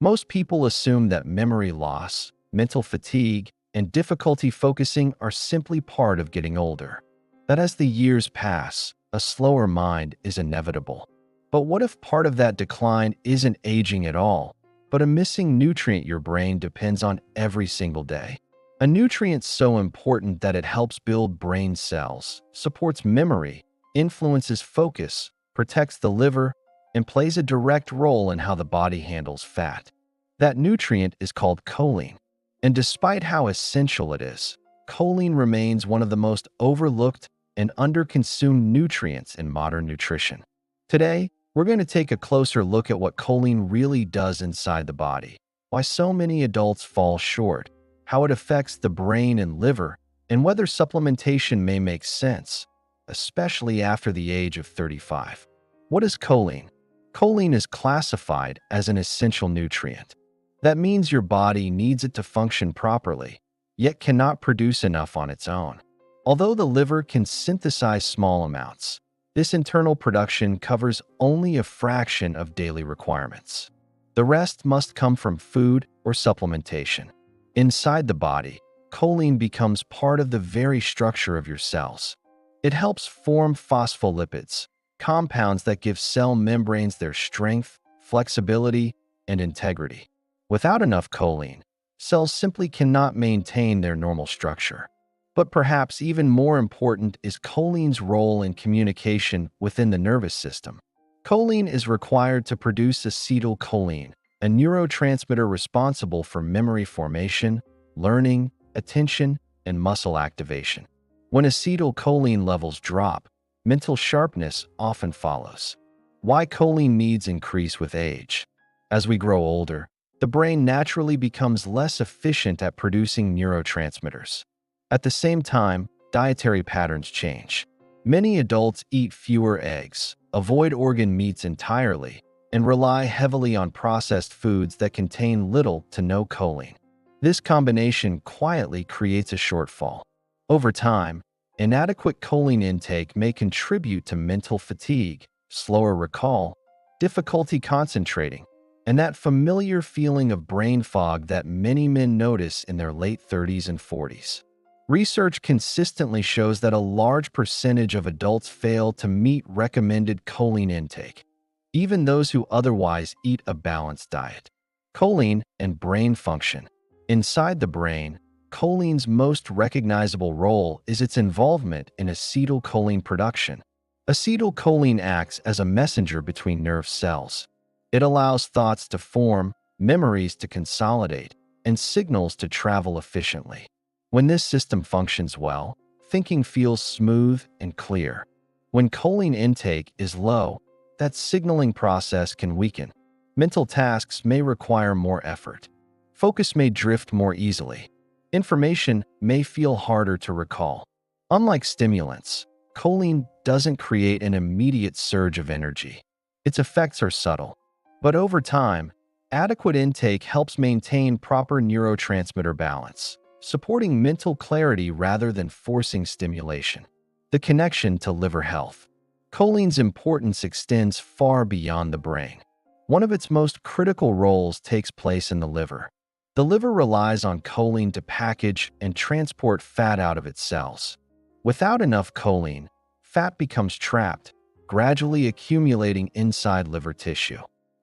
Most people assume that memory loss, mental fatigue, and difficulty focusing are simply part of getting older. That as the years pass, a slower mind is inevitable. But what if part of that decline isn't aging at all, but a missing nutrient your brain depends on every single day? A nutrient so important that it helps build brain cells, supports memory, influences focus, protects the liver, and plays a direct role in how the body handles fat. That nutrient is called choline. And despite how essential it is, choline remains one of the most overlooked and underconsumed nutrients in modern nutrition. Today, we're going to take a closer look at what choline really does inside the body, why so many adults fall short, how it affects the brain and liver, and whether supplementation may make sense, especially after the age of 35. What is choline? Choline is classified as an essential nutrient. That means your body needs it to function properly, yet cannot produce enough on its own. Although the liver can synthesize small amounts, this internal production covers only a fraction of daily requirements. The rest must come from food or supplementation. Inside the body, choline becomes part of the very structure of your cells. It helps form phospholipids, compounds that give cell membranes their strength, flexibility, and integrity. Without enough choline, cells simply cannot maintain their normal structure. But perhaps even more important is choline's role in communication within the nervous system. Choline is required to produce acetylcholine, a neurotransmitter responsible for memory formation, learning, attention, and muscle activation. When acetylcholine levels drop, mental sharpness often follows. Why choline needs increase with age? As we grow older, the brain naturally becomes less efficient at producing neurotransmitters. At the same time, dietary patterns change. Many adults eat fewer eggs, avoid organ meats entirely, and rely heavily on processed foods that contain little to no choline. This combination quietly creates a shortfall. Over time, inadequate choline intake may contribute to mental fatigue, slower recall, difficulty concentrating, and that familiar feeling of brain fog that many men notice in their late 30s and 40s. Research consistently shows that a large percentage of adults fail to meet recommended choline intake, even those who otherwise eat a balanced diet. Choline and brain function. Inside the brain, choline's most recognizable role is its involvement in acetylcholine production. Acetylcholine acts as a messenger between nerve cells. It allows thoughts to form, memories to consolidate, and signals to travel efficiently. When this system functions well, thinking feels smooth and clear. When choline intake is low, that signaling process can weaken. Mental tasks may require more effort. Focus may drift more easily. Information may feel harder to recall. Unlike stimulants, choline doesn't create an immediate surge of energy. Its effects are subtle. But over time, adequate intake helps maintain proper neurotransmitter balance, supporting mental clarity rather than forcing stimulation. The connection to liver health. Choline's importance extends far beyond the brain. One of its most critical roles takes place in the liver. The liver relies on choline to package and transport fat out of its cells. Without enough choline, fat becomes trapped, gradually accumulating inside liver tissue.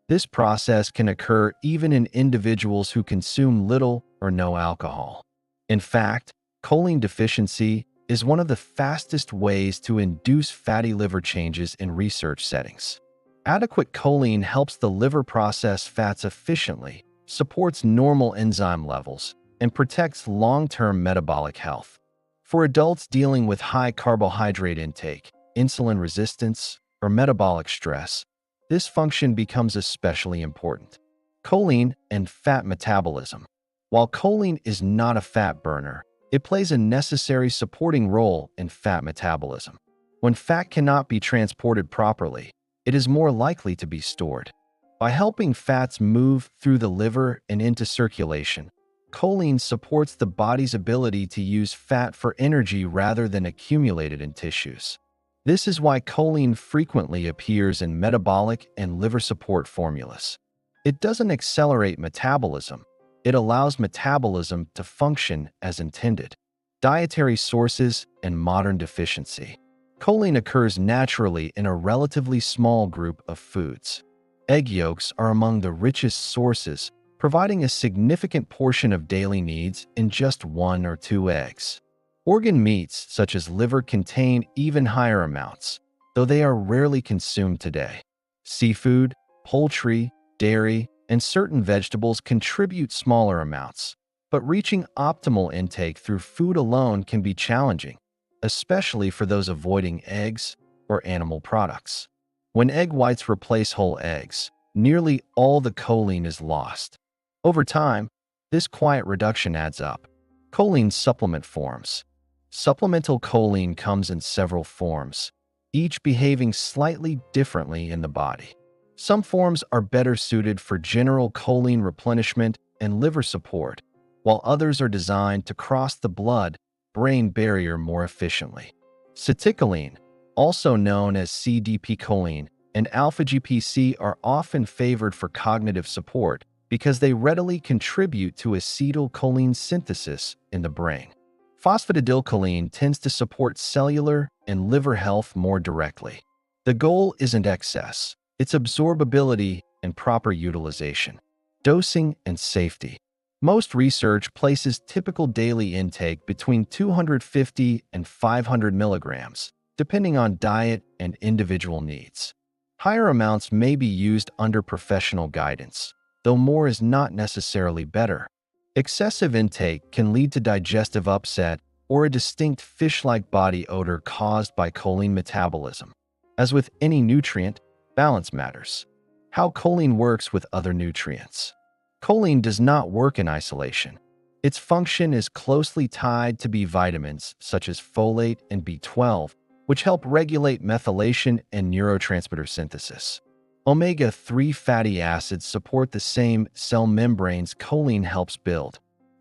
This process can occur even in individuals who consume little or no alcohol. In fact, choline deficiency is one of the fastest ways to induce fatty liver changes in research settings. Adequate choline helps the liver process fats efficiently, supports normal enzyme levels, and protects long-term metabolic health. For adults dealing with high carbohydrate intake, insulin resistance, or metabolic stress, this function becomes especially important. Choline and fat metabolism. While choline is not a fat burner, it plays a necessary supporting role in fat metabolism. When fat cannot be transported properly, it is more likely to be stored. By helping fats move through the liver and into circulation, choline supports the body's ability to use fat for energy rather than accumulated in tissues. This is why choline frequently appears in metabolic and liver support formulas. It doesn't accelerate metabolism. It allows metabolism to function as intended. Dietary sources and modern deficiency. Choline occurs naturally in a relatively small group of foods. Egg yolks are among the richest sources, providing a significant portion of daily needs in just 1 or 2 eggs. Organ meats, such as liver, contain even higher amounts, though they are rarely consumed today. Seafood, poultry, dairy, and certain vegetables contribute smaller amounts, but reaching optimal intake through food alone can be challenging, especially for those avoiding eggs or animal products. When egg whites replace whole eggs, nearly all the choline is lost. Over time, this quiet reduction adds up. Choline supplement forms. Supplemental choline comes in several forms, each behaving slightly differently in the body. Some forms are better suited for general choline replenishment and liver support, while others are designed to cross the blood-brain barrier more efficiently. Ceticholine, also known as CDP-choline, and alpha-GPC are often favored for cognitive support because they readily contribute to acetylcholine synthesis in the brain. Phosphatidylcholine tends to support cellular and liver health more directly. The goal isn't excess, it's absorbability and proper utilization. Dosing and safety. Most research places typical daily intake between 250 and 500 milligrams, depending on diet and individual needs. Higher amounts may be used under professional guidance, though more is not necessarily better. Excessive intake can lead to digestive upset or a distinct fish-like body odor caused by choline metabolism. As with any nutrient, balance matters. How choline works with other nutrients. Choline does not work in isolation. Its function is closely tied to B vitamins such as folate and B12, which help regulate methylation and neurotransmitter synthesis. Omega-3 fatty acids support the same cell membranes choline helps build.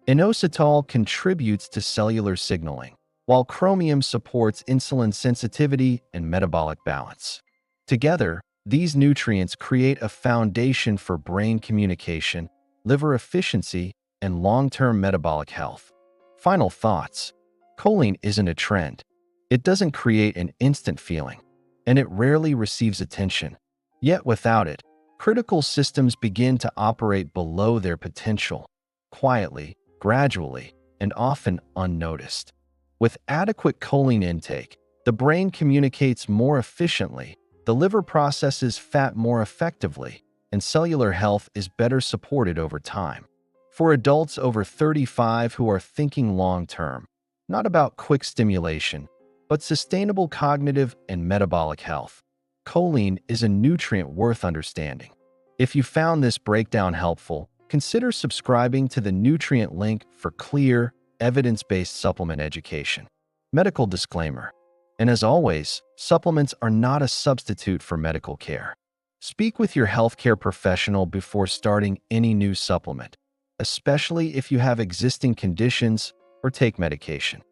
Inositol contributes to cellular signaling, while chromium supports insulin sensitivity and metabolic balance. Together, these nutrients create a foundation for brain communication, liver efficiency, and long-term metabolic health. Final thoughts. Choline isn't a trend. It doesn't create an instant feeling, and it rarely receives attention. Yet without it, critical systems begin to operate below their potential, quietly, gradually, and often unnoticed. With adequate choline intake, the brain communicates more efficiently, the liver processes fat more effectively, and cellular health is better supported over time. For adults over 35 who are thinking long-term, not about quick stimulation, but sustainable cognitive and metabolic health, choline is a nutrient worth understanding. If you found this breakdown helpful, consider subscribing to the nutrient link for clear, evidence-based supplement education. Medical disclaimer. And as always, supplements are not a substitute for medical care. Speak with your healthcare professional before starting any new supplement, especially if you have existing conditions or take medication.